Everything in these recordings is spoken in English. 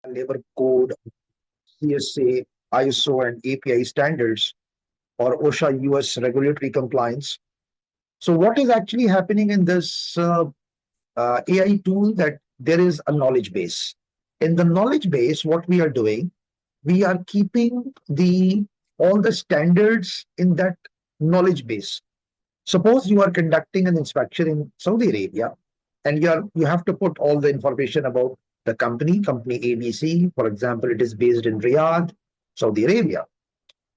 labor code, CSA, ISO, and API standards, or OSHA US regulatory compliance. So, what is actually happening in this AI tool? That there is a knowledge base. In the knowledge base, what we are doing, we are keeping the all the standards in that knowledge base. Suppose you are conducting an inspection in Saudi Arabia, and you have to put all the information about the company ABC. For example, it is based in Riyadh, Saudi Arabia.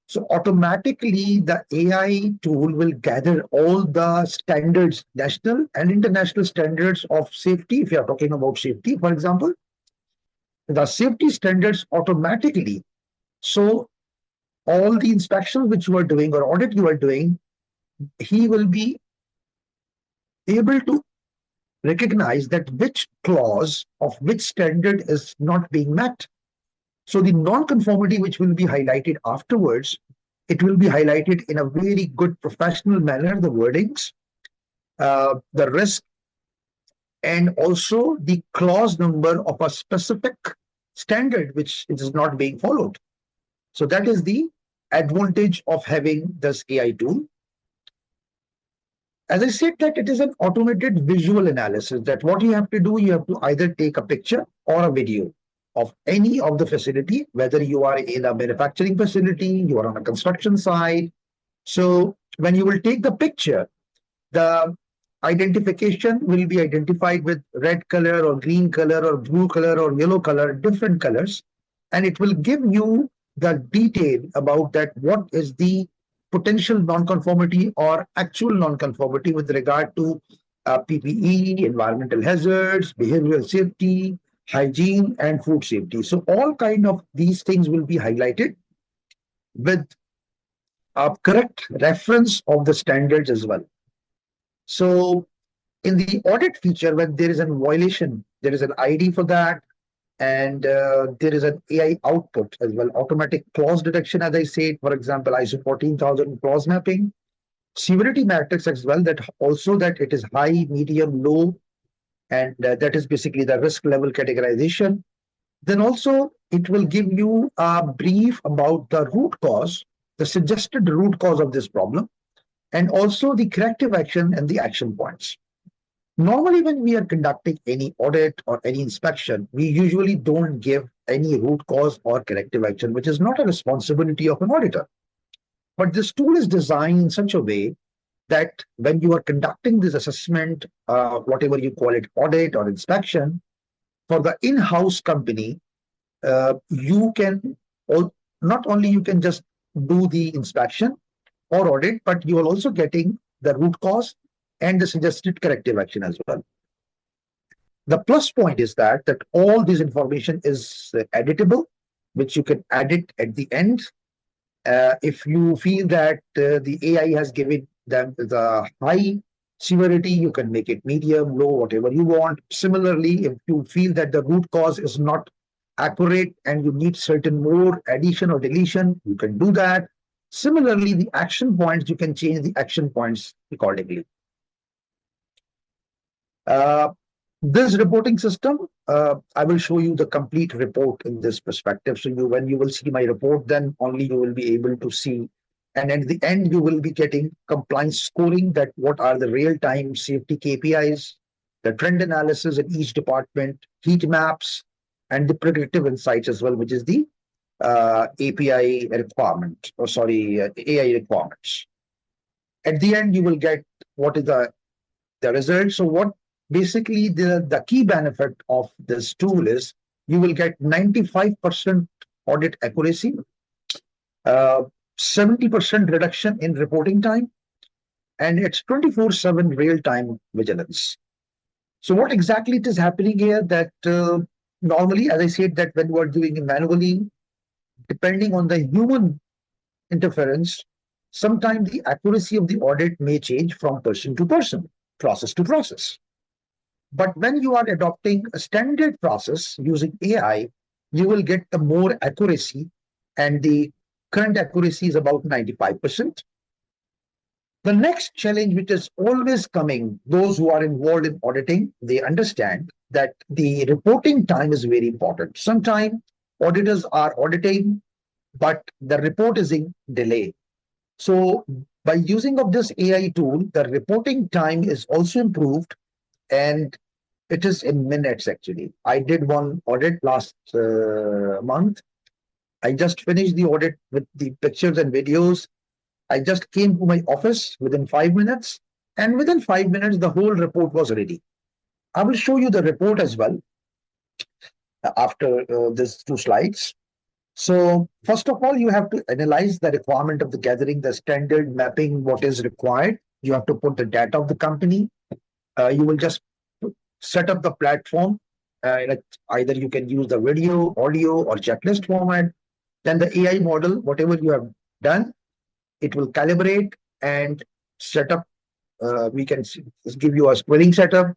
So automatically, the AI tool will gather all the standards, national and international standards of safety. If you are talking about safety, for example, the safety standards automatically. So all the inspections which you are doing or audit you are doing, he will be able to recognize that which clause of which standard is not being met. So the non-conformity which will be highlighted afterwards, it will be highlighted in a very good professional manner, the wordings, the risk, and also the clause number of a specific standard which is not being followed. So that is the advantage of having this AI tool. As I said, that it is an automated visual analysis, that what you have to do, you have to either take a picture or a video of any of the facility, whether you are in a manufacturing facility, you are on a construction site. So when you will take the picture, the identification will be identified with red color or green color or blue color or yellow color, different colors, and it will give you the detail about that what is the potential non-conformity or actual non-conformity with regard to PPE, environmental hazards, behavioral safety, hygiene, and food safety. So all kind of these things will be highlighted with a correct reference of the standards as well. So in the audit feature, when there is a violation, there is an ID for that, and there is an AI output as well, automatic clause detection, as I said, for example, ISO 14000 clause mapping, severity matrix as well, that also that it is high, medium, low, and that is basically the risk level categorization. Then also it will give you a brief about the root cause, the suggested root cause of this problem, and also the corrective action and the action points. Normally, when we are conducting any audit or any inspection, we usually don't give any root cause or corrective action, which is not a responsibility of an auditor. But this tool is designed in such a way that when you are conducting this assessment, whatever you call it, audit or inspection, for the in-house company, you can not only you can just do the inspection or audit, but you are also getting the root cause and the suggested corrective action as well. The plus point is that all this information is editable, which you can edit at the end. If you feel that the AI has given them the high severity, you can make it medium, low, whatever you want. Similarly, if you feel that the root cause is not accurate and you need certain more addition or deletion, you can do that. Similarly, the action points, you can change the action points accordingly. This reporting system, I will show you the complete report in this perspective. So when you will see my report, then only you will be able to see. And at the end, you will be getting compliance scoring, that what are the real-time safety KPIs, the trend analysis in each department, heat maps, and the predictive insights as well, which is the API requirement, or sorry, AI requirements. At the end, you will get what is the result. So what basically the key benefit of this tool is you will get 95% audit accuracy, 70% reduction in reporting time, and it's 24/7 real-time vigilance. So what exactly it is happening here, that normally, as I said, that when you are doing it manually, depending on the human interference, sometimes the accuracy of the audit may change from person to person, process to process. But when you are adopting a standard process using AI, you will get the more accuracy, and the current accuracy is about 95%. The next challenge, which is always coming, those who are involved in auditing, they understand that the reporting time is very important. Sometimes auditors are auditing, but the report is in delay. So by using of this AI tool, the reporting time is also improved, and it is in minutes actually. I did one audit last month. I just finished the audit with the pictures and videos. I just came to my office within 5 minutes, and within 5 minutes, the whole report was ready. I will show you the report as well after these two slides. So, first of all, you have to analyze the requirement of the gathering, the standard mapping, what is required. You have to put the data of the company. You will just set up the platform. Like either you can use the video, audio, or checklist format. Then the AI model, whatever you have done, it will calibrate and set up. We can give you a squaring setup,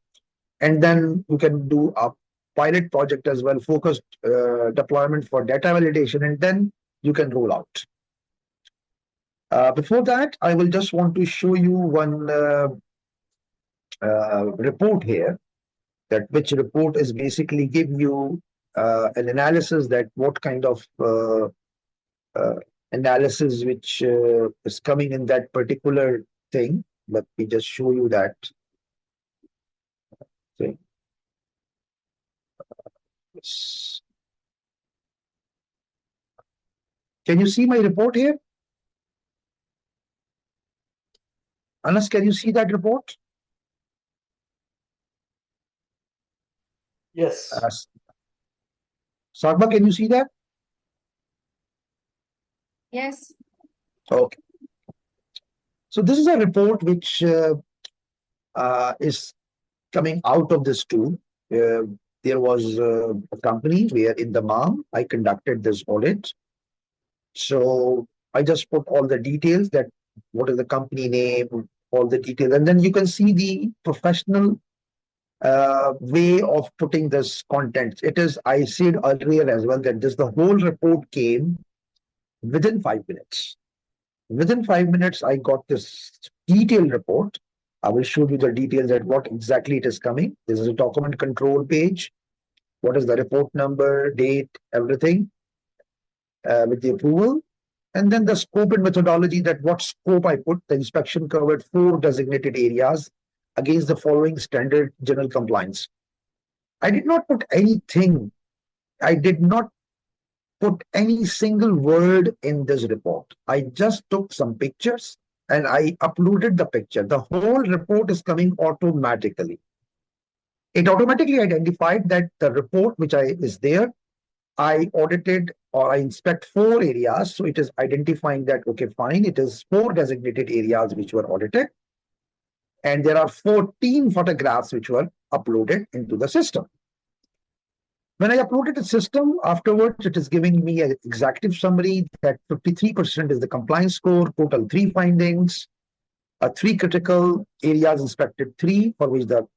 and then you can do a pilot project as well, focused deployment for data validation, and then you can roll out. Before that, I will just want to show you one report here, that which report is basically give you an analysis that what kind of uh, analysis which is coming in that particular thing. Let me just show you that thing. Yes. Can you see my report here? Anas, can you see that report? Yes. Sarba, can you see that? Yes. Okay. So this is a report which is coming out of this tool. There was a company where in the MAM, I conducted this audit. So I just put all the details, that what is the company name, all the details, and then you can see the professional way of putting this content. It is, I said earlier as well, that this the whole report came within 5 minutes. Within 5 minutes, I got this detailed report. I will show you the details at what exactly it is coming. This is a document control page. What is the report number, date, everything with the approval. And then the scope and methodology, that what scope I put. The inspection covered 4 designated areas against the following standard general compliance. I did not put anything. I did not put any single word in this report. I just took some pictures and I uploaded the picture. The whole report is coming automatically. It automatically identified that the report which is there, I audited or I inspect 4 areas. So it is identifying that, okay, fine, it is 4 designated areas which were audited. And there are 14 photographs which were uploaded into the system. When I uploaded the system, afterwards, it is giving me an executive summary that 53% is the compliance score, total 3 findings, 3 critical areas inspected, 3 for which the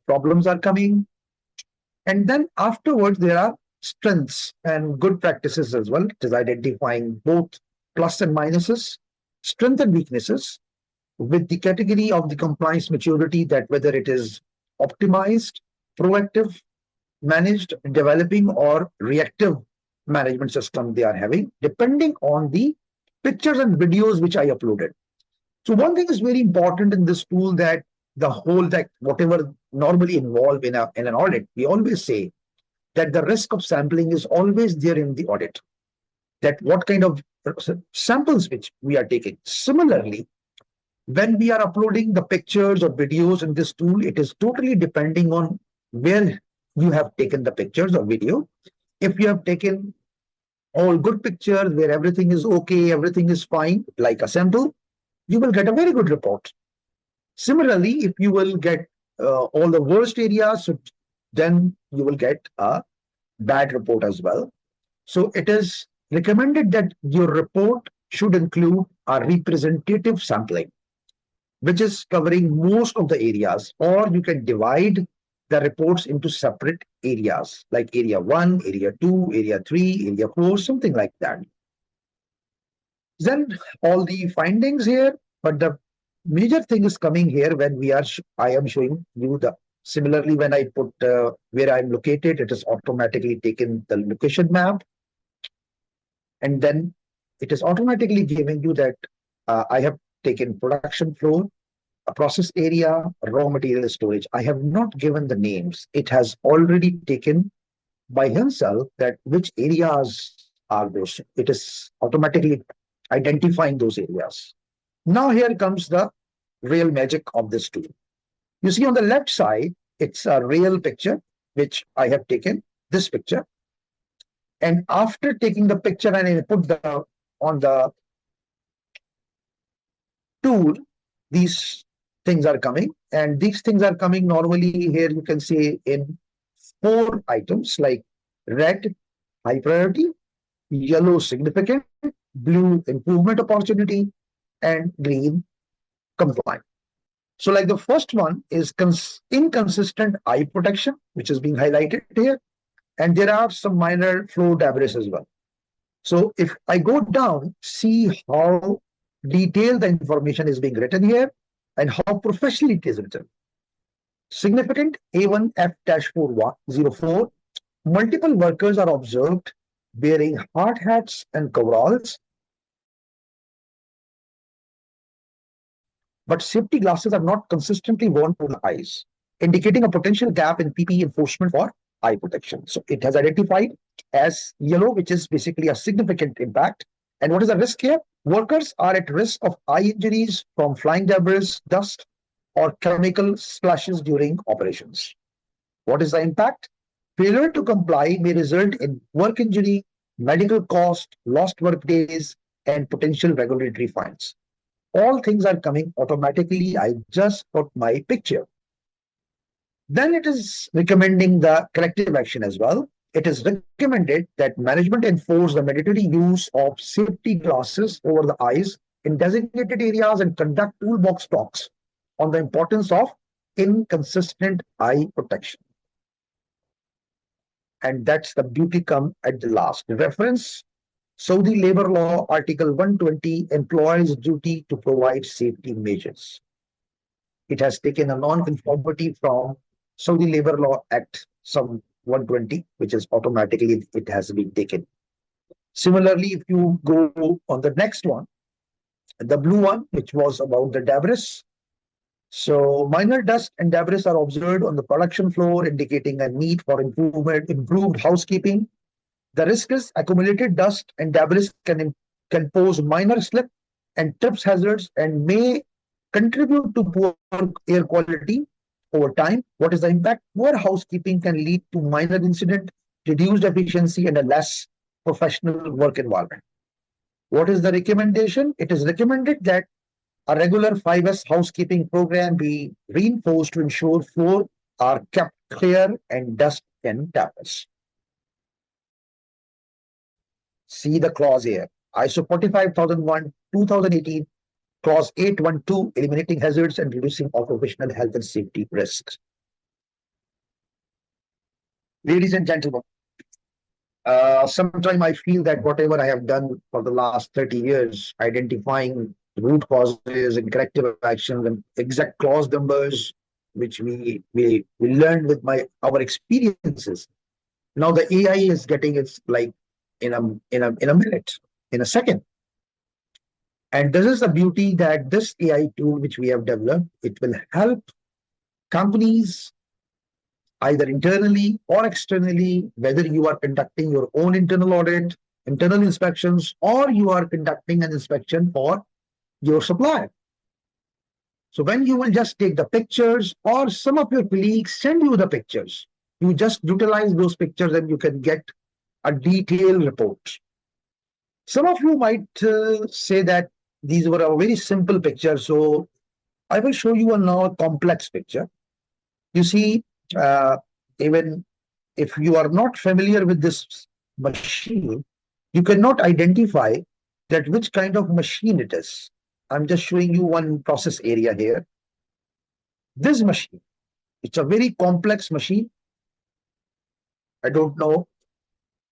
problems are coming. And then afterwards, there are strengths and good practices as well. It is identifying both plus and minuses, strength and weaknesses, with the category of the compliance maturity, that whether it is optimized, proactive, managed, developing, or reactive management system they are having, depending on the pictures and videos which I uploaded. So one thing is very important in this tool, that the whole, that whatever normally involved in an audit, we always say that the risk of sampling is always there in the audit, that what kind of samples which we are taking. Similarly, when we are uploading the pictures or videos in this tool, it is totally depending on where you have taken the pictures or video. If you have taken all good pictures where everything is okay, everything is fine, like a sample, you will get a very good report. Similarly, if you will get all the worst areas, so then you will get a bad report as well. So it is recommended that your report should include a representative sampling, which is covering most of the areas, or you can divide the reports into separate areas, like area 1, area 2, area 3, area 4, something like that. Then all the findings here, but the major thing is coming here when I am showing you the, similarly when I put where I'm located, it is automatically taken the location map, and then it is automatically giving you that I have taken production floor, a process area, raw material storage. I have not given the names. It has already taken by himself that which areas are those. It is automatically identifying those areas. Now here comes the real magic of this tool. You see on the left side, it's a real picture, which I have taken, this picture. And after taking the picture and I put the on the tool, these things are coming. And these things are coming normally here, you can say in 4 items like red, high priority, yellow, significant, blue, improvement opportunity, and green, compliant. So like the first one is inconsistent eye protection, which is being highlighted here. And there are some minor flow debris as well. So if I go down, see how detailed the information is being written here and how professionally it is written. Significant A1F-404, multiple workers are observed wearing hard hats and coveralls, but safety glasses are not consistently worn to the eyes, indicating a potential gap in PPE enforcement for eye protection. So it has identified as yellow, which is basically a significant impact. And what is the risk here? Workers are at risk of eye injuries from flying debris, dust, or chemical splashes during operations. What is the impact? Failure to comply may result in work injury, medical cost, lost work days, and potential regulatory fines. All things are coming automatically. I just put my picture. Then it is recommending the corrective action as well. It is recommended that management enforce the mandatory use of safety glasses over the eyes in designated areas and conduct toolbox talks on the importance of inconsistent eye protection. And that's the beauty come at the last. Reference Saudi labor law article 120, employer's duty to provide safety measures. It has taken a non-conformity from Saudi Labor Law Act some 120, which is automatically it has been taken. Similarly, if you go on the next one, the blue one, which was about the debris. So minor dust and debris are observed on the production floor, indicating a need for improved housekeeping. The risk is accumulated dust and debris can pose minor slip and trips hazards and may contribute to poor air quality over time. What is the impact? Poor housekeeping can lead to minor incident, reduced efficiency, and a less professional work environment. What is the recommendation? It is recommended that a regular 5S housekeeping program be reinforced to ensure floors are kept clear and dust can tappers. See the clause here. ISO 45001, 2018, clause 812, eliminating hazards and reducing occupational health and safety risks. Ladies and gentlemen, sometimes I feel that whatever I have done for the last 30 years, identifying root causes and corrective actions and exact clause numbers, which we learned with our experiences. Now the AI is getting its like in a minute, in a second. And this is the beauty that this AI tool which we have developed, it will help companies either internally or externally, whether you are conducting your own internal audit, internal inspections, or you are conducting an inspection for your supplier. So when you will just take the pictures or some of your colleagues send you the pictures, you just utilize those pictures and you can get a detailed report. Some of you might say that these were a very simple picture. So I will show you now a complex picture. You see, even if you are not familiar with this machine, you cannot identify that which kind of machine it is. I'm just showing you one process area here. This machine, it's a very complex machine. I don't know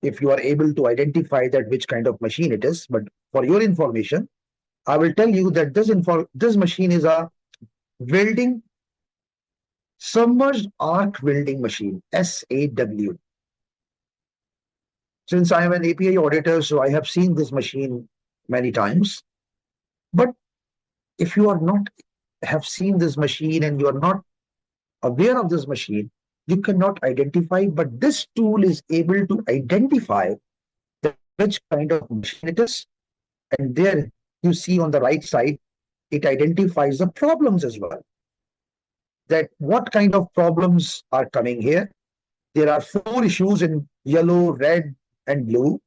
if you are able to identify that which kind of machine it is, but for your information, I will tell you that this machine is a welding submerged arc welding machine, SAW. Since I am an API auditor, so I have seen this machine many times. But if you are not have seen this machine and you are not aware of this machine, you cannot identify. But this tool is able to identify which kind of machine it is. And there you see on the right side, it identifies the problems as well. That what kind of problems are coming here. There are 4 issues in yellow, red, and blue.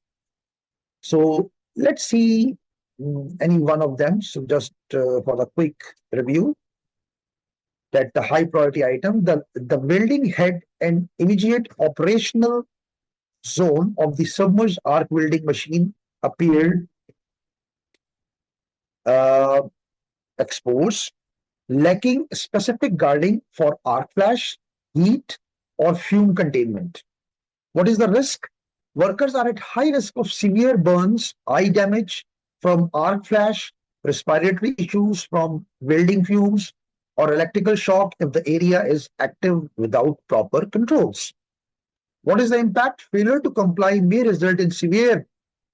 So let's see any one of them. So just for the quick review, that the high priority item, the welding head and immediate operational zone of the submerged arc welding machine appeared uh, exposed, lacking specific guarding for arc flash, heat, or fume containment. What is the risk? Workers are at high risk of severe burns, eye damage from arc flash, respiratory issues from welding fumes, or electrical shock if the area is active without proper controls. What is the impact? Failure to comply may result in severe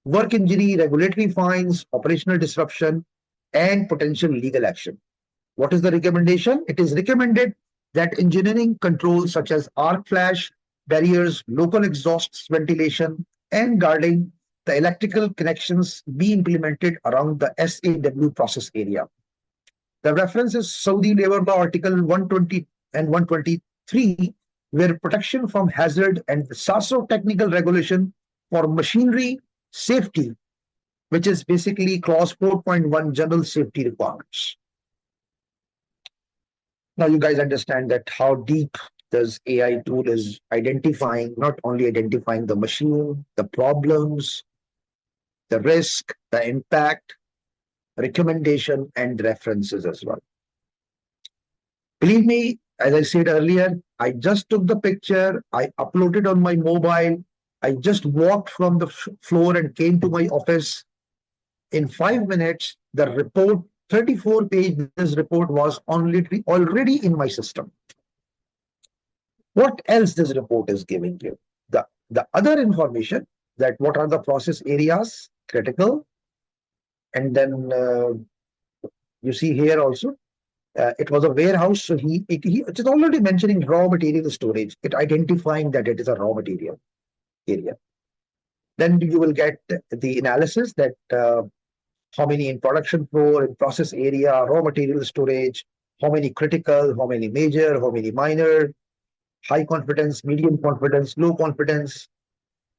work injury, regulatory fines, operational disruption, and potential legal action. What is the recommendation? It is recommended that engineering controls such as arc flash, barriers, local exhausts, ventilation, and guarding the electrical connections be implemented around the SAW process area. The reference is Saudi Labor Law Article 120 and 123, where protection from hazard and the SASO technical regulation for machinery safety, which is basically clause 4.1 general safety requirements. Now you guys understand that how deep this AI tool is identifying, not only identifying the machine, the problems, the risk, the impact, recommendation, and references as well. Believe me, as I said earlier, I just took the picture, I uploaded on my mobile, I just walked from the floor and came to my office. In 5 minutes, the report, 34-page business report, was already in my system. What else this report is giving you? The other information, that what are the process areas critical, and then you see here also it was a warehouse, so it is already mentioning raw material storage, it identifying that it is a raw material area. Then you will get the analysis that how many in production floor, in process area, raw material storage, how many critical, how many major, how many minor, high confidence, medium confidence, low confidence.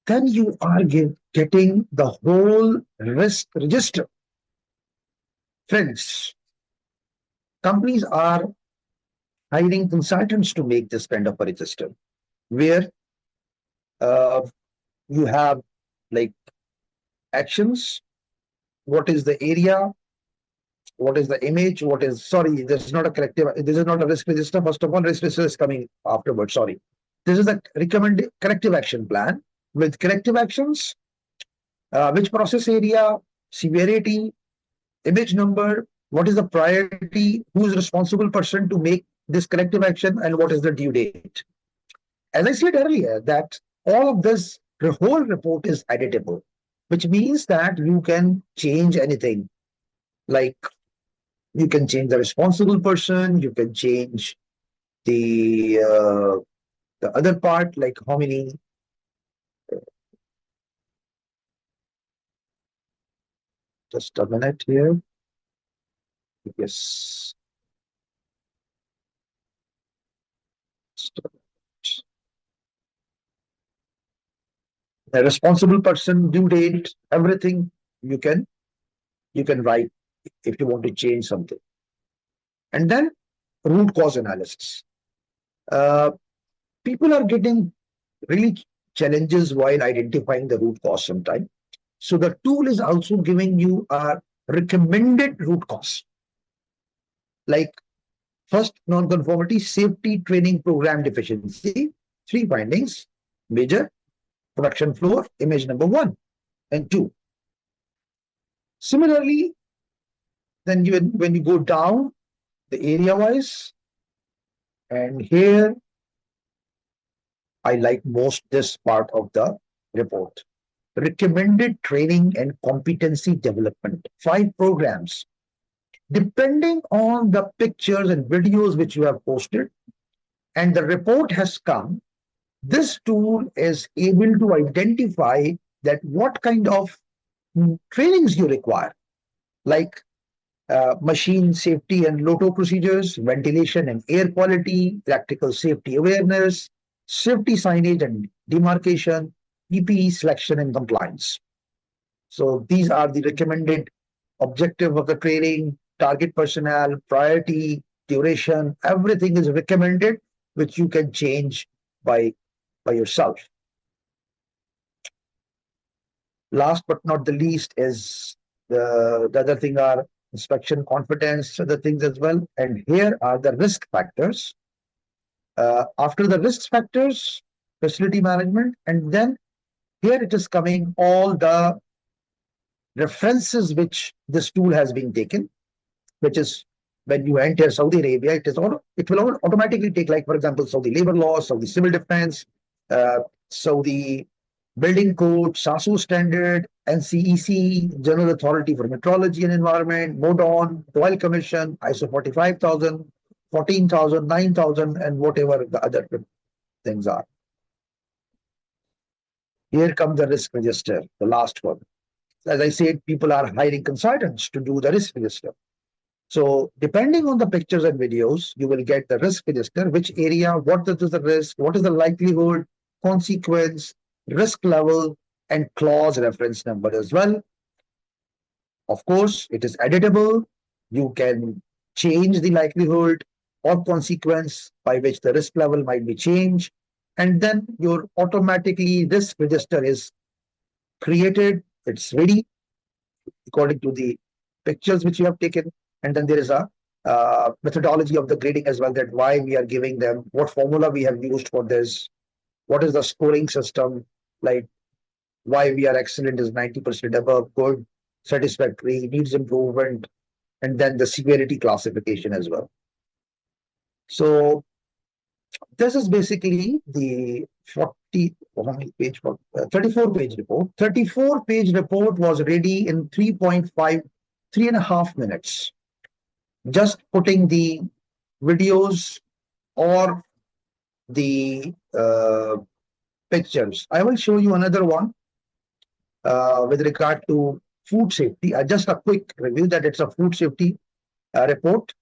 Then you are getting the whole risk register. Friends, companies are hiring consultants to make this kind of a register, where you have like actions, what is the area, what is the image, what is, sorry, this is not a corrective, this is not a risk register. First of all, risk register is coming afterwards, sorry. This is a recommended corrective action plan with corrective actions, which process area, severity, image number, what is the priority, who is responsible person to make this corrective action, and what is the due date. As I said earlier, that all of this, the whole report is editable, which means that you can change anything. Like you can change the responsible person, you can change the other part, like how many. Just a minute here. Yes. The responsible person, due date, everything you can write if you want to change something. And then root cause analysis. People are getting really challenges while identifying the root cause sometimes. So the tool is also giving you a recommended root cause. Like first, non-conformity, safety training program deficiency, 3 findings, major, production floor, image number 1 and 2. Similarly, Then when you go down the area wise, and here I like most this part of the report. Recommended training and competency development, 5 programs. Depending on the pictures and videos which you have posted and the report has come, this tool is able to identify that what kind of trainings you require, like machine safety and LOTO procedures, ventilation and air quality, practical safety awareness, safety signage and demarcation, PPE selection and compliance. So these are the recommended objective of the training, target personnel, priority, duration, everything is recommended, which you can change by yourself. Last but not the least is the other thing are inspection confidence, other things as well. And here are the risk factors. After the risk factors, facility management, and then here it is coming all the references which this tool has been taken, which is when you enter Saudi Arabia, it will automatically take, like, for example, Saudi labor law, Saudi civil defense, Saudi building code, SASU standard, NCEC, General Authority for Metrology and Environment, MODON, Oil Commission, ISO 45,000, 14,000, 9,000, and whatever the other things are. Here comes the risk register, the last one. As I said, people are hiring consultants to do the risk register. So depending on the pictures and videos, you will get the risk register, which area, what is the risk, what is the likelihood, consequence, risk level, and clause reference number as well. Of course, it is editable. You can change the likelihood or consequence by which the risk level might be changed. And then your automatically risk register is created. It's ready according to the pictures which you have taken. And then there is a methodology of the grading as well, that why we are giving them, what formula we have used for this, what is the scoring system, like why we are excellent is 90% above, good, satisfactory, needs improvement, and then the severity classification as well. So this is basically the 34-page report. 34-page report was ready in 3.5 minutes. Just putting the videos or the pictures. I will show you another one with regard to food safety. Just a quick review that it's a food safety report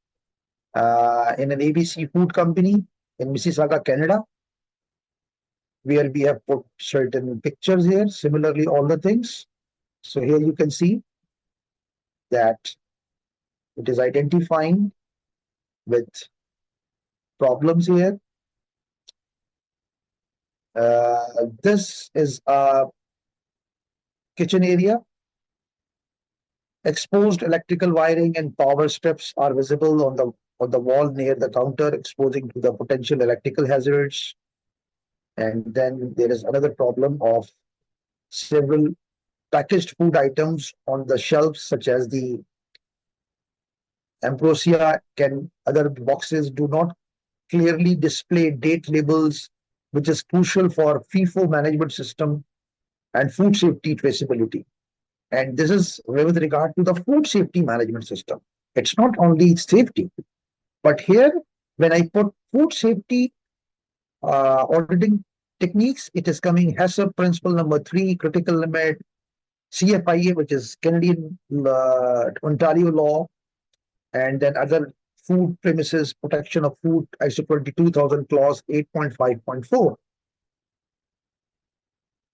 in an ABC food company in Mississauga, Canada, where we have put certain pictures here. Similarly, all the things. So here you can see that it is identifying with problems here. This is a kitchen area. Exposed electrical wiring and power strips are visible on the wall near the counter, exposing to the potential electrical hazards. And then there is another problem of several packaged food items on the shelves, such as the ambrosia and other boxes do not clearly display date labels, which is crucial for FIFO management system and food safety traceability. And this is with regard to the food safety management system. It's not only safety, but here, when I put food safety auditing techniques, it is coming HACCP principle number 3, critical limit, CFIA, which is Canadian Ontario law, and then other food premises protection of food, ISO 22,000 clause 8.5.4.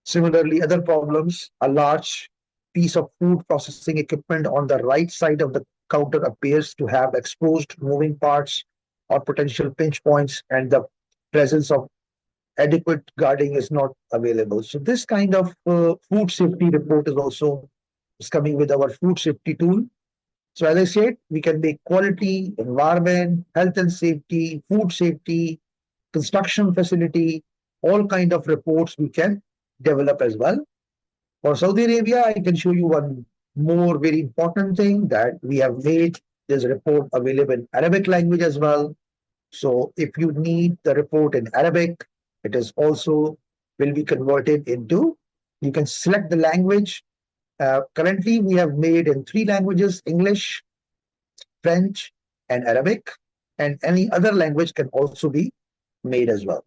Similarly, other problems, a large piece of food processing equipment on the right side of the counter appears to have exposed moving parts or potential pinch points, and the presence of adequate guarding is not available. So this kind of food safety report is coming with our food safety tool. So as I said, we can make quality, environment, health and safety, food safety, construction facility, all kind of reports we can develop as well. For Saudi Arabia, I can show you one more very important thing that we have made this report available in Arabic language as well. So if you need the report in Arabic, it is also will be converted into, you can select the language. Currently, we have made in three languages: English, French, and Arabic, and any other language can also be made as well.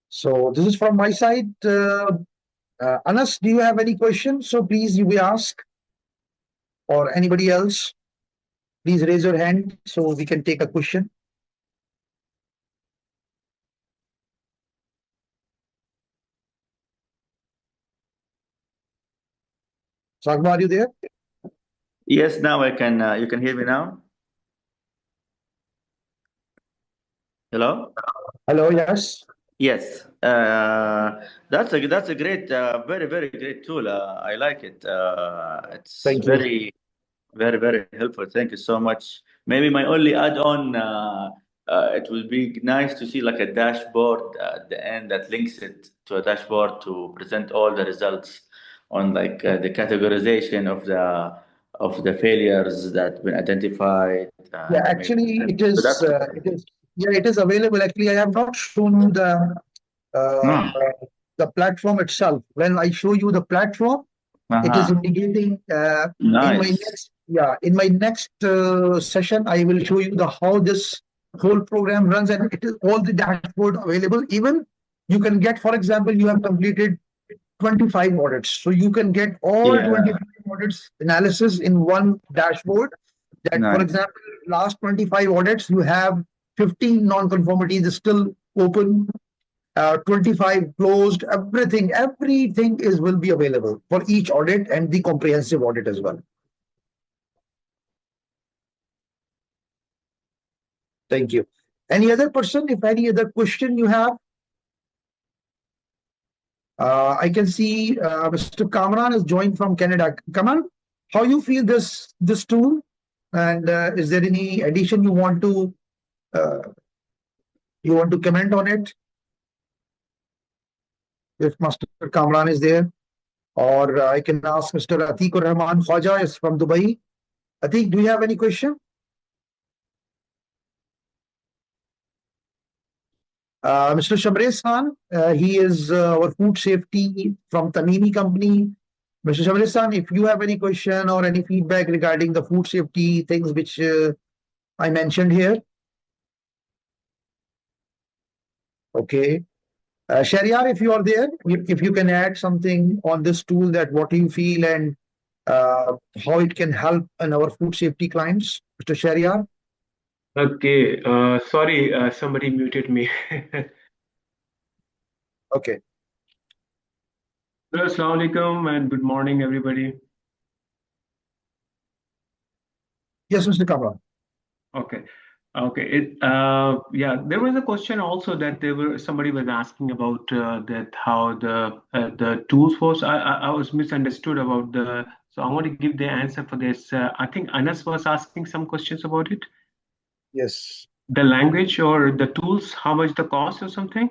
So this is from my side. Anas, do you have any questions? So please, you may ask, or anybody else. Please raise your hand so we can take a question. Sagma, are you there? Yes, now I can. You can hear me now. Hello. Hello, yes. Yes, that's a great, very great tool. I like it. It's Thank you. very helpful. Thank you so much. Maybe my only add-on, it would be nice to see like a dashboard at the end that links it to a dashboard to present all the results on like the categorization of the failures that been identified Yeah, and maybe. actually, So that's it is available. Actually, I have not shown you uh, hmm, the platform itself. When I show you the platform, it is uh-huh. indicating Nice. in my next session, I will show you the how this whole program runs, and it is all the dashboard available. Even you can get, for example, you have completed 25 audits. So you can get all Yeah, 25 audits analysis in one dashboard. That, for nice. example, last 25 audits, you have 15 non-conformities still open, 25 closed, everything is will be available for each audit and the comprehensive audit as well. Thank you. Any other person, if any other question you have? I can see Mr. Kamran has joined from Canada. Kamal, how you feel this tool? And is there any addition uh, you want to comment on it? If Mr. Kamran is there, or I can ask Mr. Atikur Rahman Khwaja is from Dubai. Atik, do you have any question? Mr. Shamrez Khan, he is our food safety from Tamimi company. Mr. Shamrez Khan, if you have any question or any feedback regarding the food safety things which I mentioned here. Okay. Shariar, if you are there, if you can add something on this tool, that what you feel and how it can help in our food safety clients, Mr. Shariar. Okay, sorry, somebody muted me. Okay. Hello, Assalamu alaikum and good morning, everybody. Yes, Mr. Kamran. Okay, okay. Yeah, there was a question also that somebody was asking about that how the tools was. I was misunderstood about the. So I want to give the answer for this. I think Anas was asking some questions about it. Yes. The language or the tools, how much the cost or something?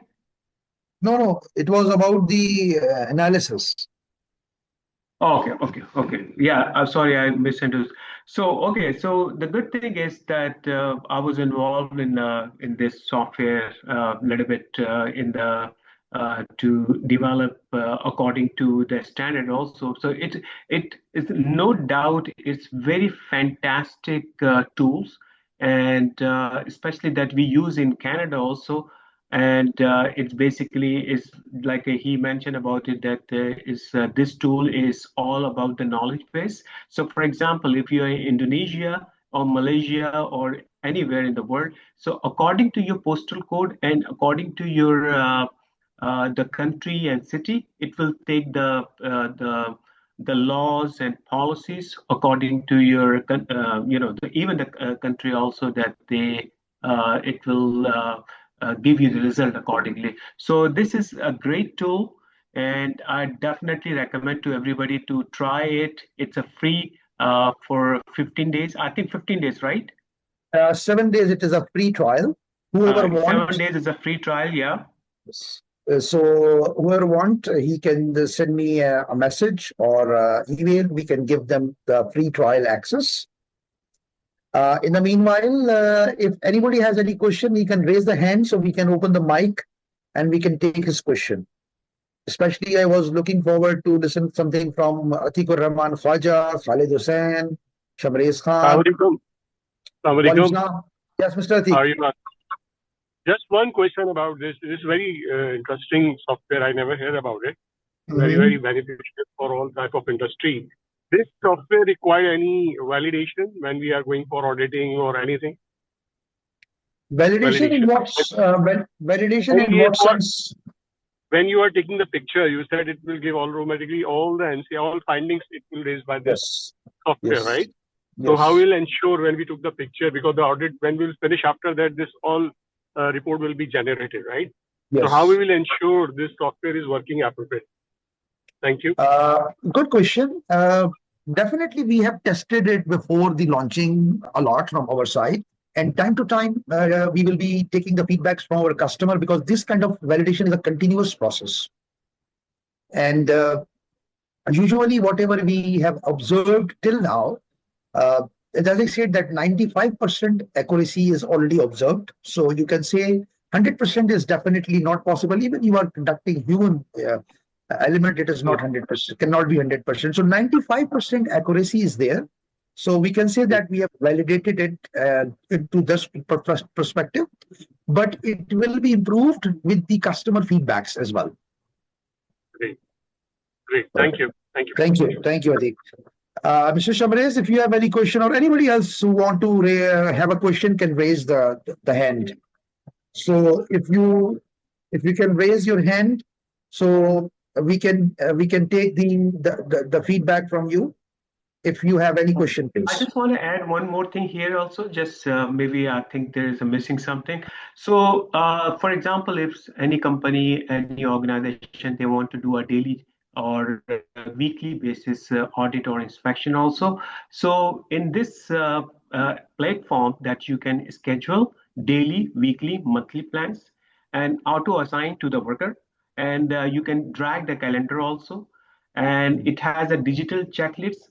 No, it was about the analysis. Okay. Yeah, I'm sorry, I misunderstood. So, okay, so the good thing is that I was involved in this software a little bit in the to develop according to the standard also. So it is no doubt it's very fantastic tools, and especially that we use in Canada also. And it's basically is like he mentioned about it that is this tool is all about the knowledge base. So for example, if you're in Indonesia or Malaysia or anywhere in the world, so according to your postal code and according to your the country and city, it will take the laws and policies according to your even the country also that they it will give you the result accordingly. So this is a great tool, and I definitely recommend to everybody to try it. It's a free for 15 days. I think 15 days, right? 7 days, it is a free trial. Whoever 7 wants. days is a free trial, yeah. Yes. So whoever want, he can send me a message or email. We can give them the free trial access. In the meanwhile, if anybody has any question, he can raise the hand so we can open the mic and we can take his question. Especially, I was looking forward to listen something from Atikur Rahman Khwaja, Khalid Hussain, Shamrez Khan. Assalamualaikum. Assalamualaikum. Yes, Mr. How Atik. are you? Just one question about this. This is very interesting software. I never heard about it. Very, very beneficial for all type of industry. This software require any validation when we are going for auditing or anything? Validation in what validation in what sense? When you are taking the picture, you said it will give automatically all the NC, all findings it will raise by this software, right? Yes. So how will ensure when we took the picture, because the audit, when we'll finish after that, this all report will be generated, right? Yes. So how we will ensure this software is working appropriately? Thank you. Good question. Definitely, we have tested it before the launching a lot from our side. And time to time, we will be taking the feedbacks from our customer because this kind of validation is a continuous process. And usually, whatever we have observed till now, as I said, that 95% accuracy is already observed. So you can say 100% is definitely not possible. Even you are conducting human element, it is not 100%, cannot be 100%. So 95% accuracy is there. So we can say that we have validated it into this perspective, but it will be improved with the customer feedbacks as well. Great. Thank you. Thank you, Atik. Mr. Shamrez, if you have any question or anybody else who want to have a question can raise the hand. So if you can raise your hand, so we can take the feedback from you. If you have any question, please. I just want to add one more thing here also, just maybe I think there is a missing something. So for example, if any company, any organization, they want to do a daily or weekly basis audit or inspection also. So in this platform that you can schedule daily, weekly, monthly plans and auto assign to the worker. And you can drag the calendar also. And it has a digital checklist,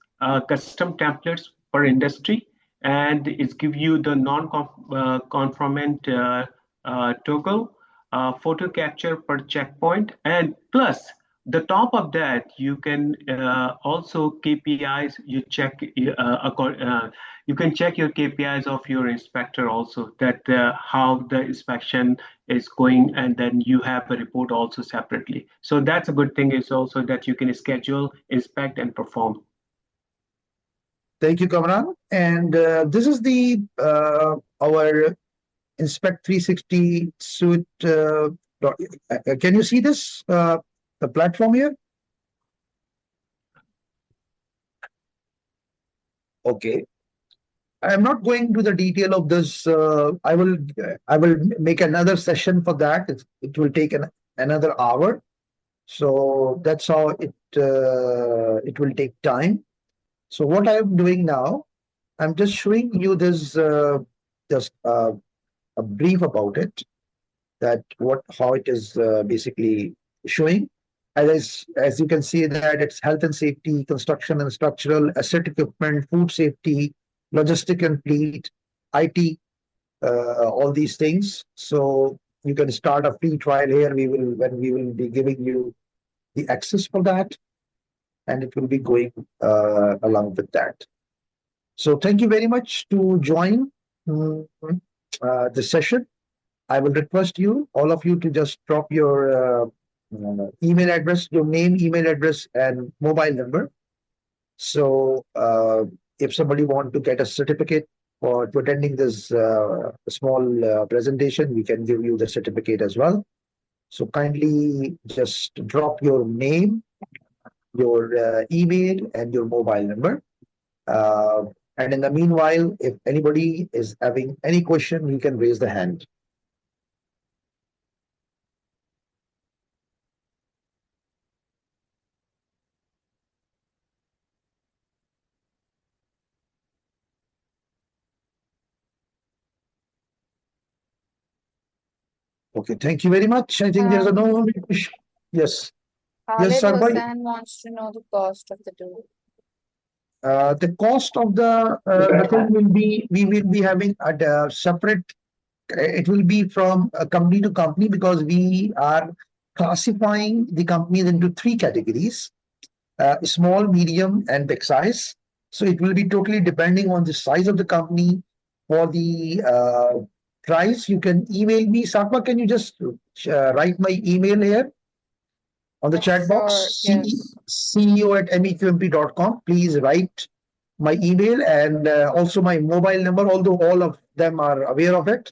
custom templates per industry, and it's give you the non-conformant toggle, photo capture per checkpoint, and plus the top of that you can also KPIs. You can check your KPIs of your inspector also, that how the inspection is going, and then you have a report also separately. So that's a good thing is also that you can schedule, inspect, and perform. Thank you, Kamran. And this is the our Inspect360 suite. Can you see this the platform here? Okay. I am not going to the detail of this. I will make another session for that. It will take another hour. So that's how it will take time. So what I am doing now, I'm just showing you this just a brief about it, that how it is basically showing. As you can see that it's health and safety, construction and structural, asset equipment, food safety, logistic and fleet, IT, all these things. So you can start a free trial here. We will be giving you the access for that, and it will be going along with that. So thank you very much to join the session. I will request you, all of you, to just drop your email address, your name, email address, and mobile number. So if somebody wants to get a certificate for attending this small presentation, we can give you the certificate as well. So kindly just drop your name, your email, and your mobile number. And in the meanwhile, if anybody is having any question, you can raise the hand. Okay, thank you very much. I think there's a no. Yes. Yes, Khalid Sarbai. Hussain wants to know the cost of the tool. The cost of the thing will be, we will be having a separate, it will be from company to company, because we are classifying the companies into three categories: small, medium, and big size. So it will be totally depending on the size of the company. For the price, you can email me. Satma, can you just write my email here on the chat Sure, box? yes. CEO@meqmp.com. Please write my email and also my mobile number, although all of them are aware of it.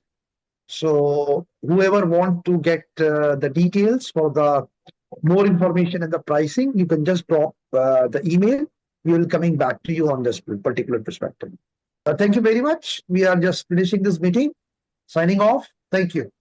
So whoever want to get the details for the more information and the pricing, you can just drop the email. We will coming back to you on this particular perspective. Thank you very much. We are just finishing this meeting. Signing off. Thank you.